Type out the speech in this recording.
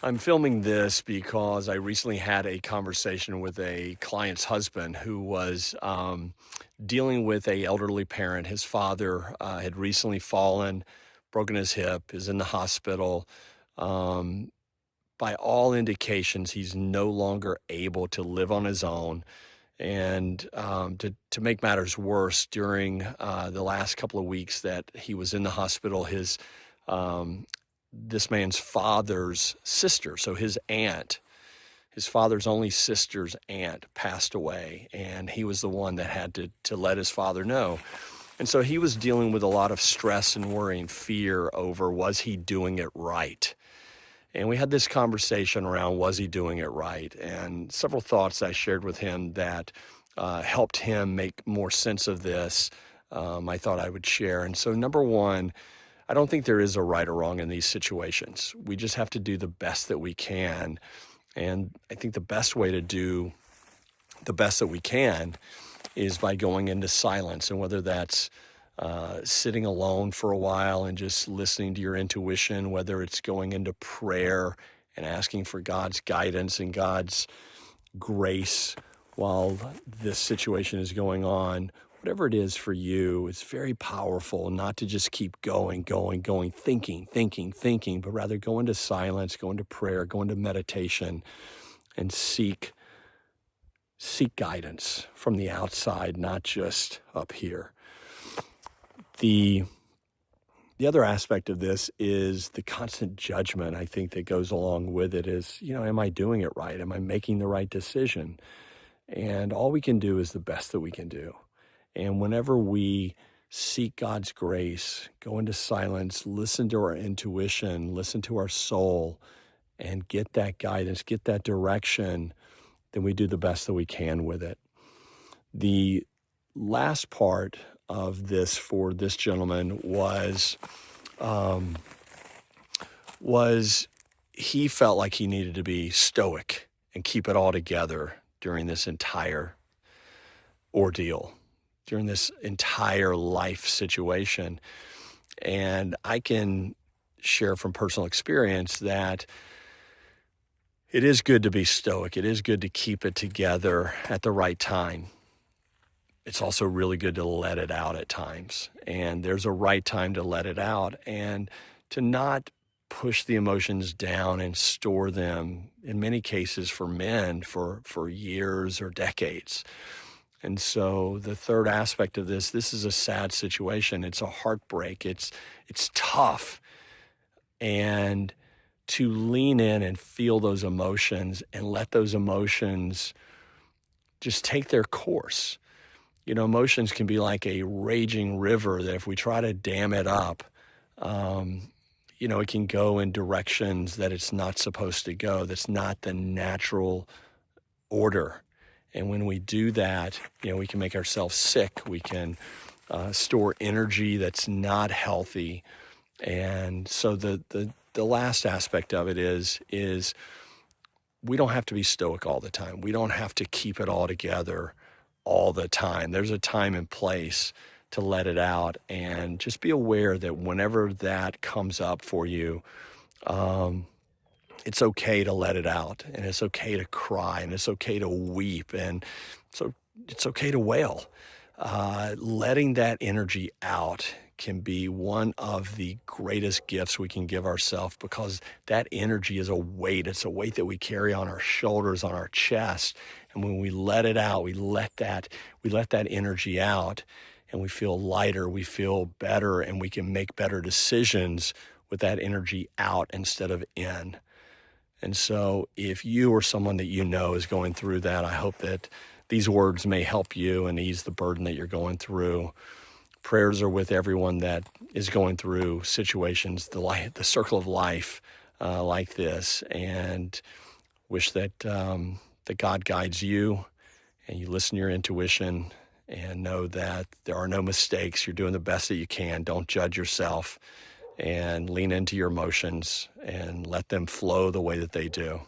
I'm filming this because I recently had a conversation with a client's husband who was dealing with a elderly parent. His father had recently fallen, broken his hip, is in the hospital. Um, by all indications, he's no longer able to live on his own. And to make matters worse, during the last couple of weeks that he was in the hospital, um, this man's father's sister, so his aunt, his father's only sister's aunt, passed away, and he was the one that had to let his father know. And so he was dealing with a lot of stress and worry and fear over, was he doing it right? And we had this conversation around, was he doing it right? And several thoughts I shared with him that helped him make more sense of this, I thought I would share. And so number one, I don't think there is a right or wrong in these situations. We just have to do the best that we can. And I think the best way to do the best that we can is by going into silence. And whether that's sitting alone for a while and just listening to your intuition, whether it's going into prayer and asking for God's guidance and God's grace while this situation is going on, whatever it is for you, it's very powerful not to just keep going, thinking, but rather go into silence, go into prayer, go into meditation, and seek guidance from the outside, not just up here. The other aspect of this is the constant judgment, I think, that goes along with it is, am I doing it right? Am I making the right decision? And all we can do is the best that we can do. And whenever we seek God's grace, go into silence, listen to our intuition, listen to our soul, and get that guidance, get that direction, then we do the best that we can with it. The last part of this for this gentleman was he felt like he needed to be stoic and keep it all together during this entire ordeal, during this entire life situation. And I can share from personal experience that it is good to be stoic. It is good to keep it together at the right time. It's also really good to let it out at times. And there's a right time to let it out and to not push the emotions down and store them, in many cases for men, for years or decades. And so the third aspect of this is a sad situation. It's a heartbreak. It's tough. And to lean in and feel those emotions and let those emotions just take their course. Emotions can be like a raging river that if we try to dam it up, it can go in directions that it's not supposed to go. That's not the natural order. And when we do that, we can make ourselves sick. We can store energy that's not healthy. And so the last aspect of it is we don't have to be stoic all the time. We don't have to keep it all together all the time. There's a time and place to let it out, and just be aware that whenever that comes up for you, it's okay to let it out, and it's okay to cry, and it's okay to weep, and so it's okay to wail. Letting that energy out can be one of the greatest gifts we can give ourselves, because that energy is a weight. It's a weight that we carry on our shoulders, on our chest. And when we let it out, we let that energy out, and we feel lighter, we feel better, and we can make better decisions with that energy out instead of in. And so if you or someone that you know is going through that, I hope that these words may help you and ease the burden that you're going through. Prayers are with everyone that is going through situations, the circle of life like this, and wish that that God guides you and you listen to your intuition and know that there are no mistakes. You're doing the best that you can. Don't judge yourself, and lean into your emotions and let them flow the way that they do.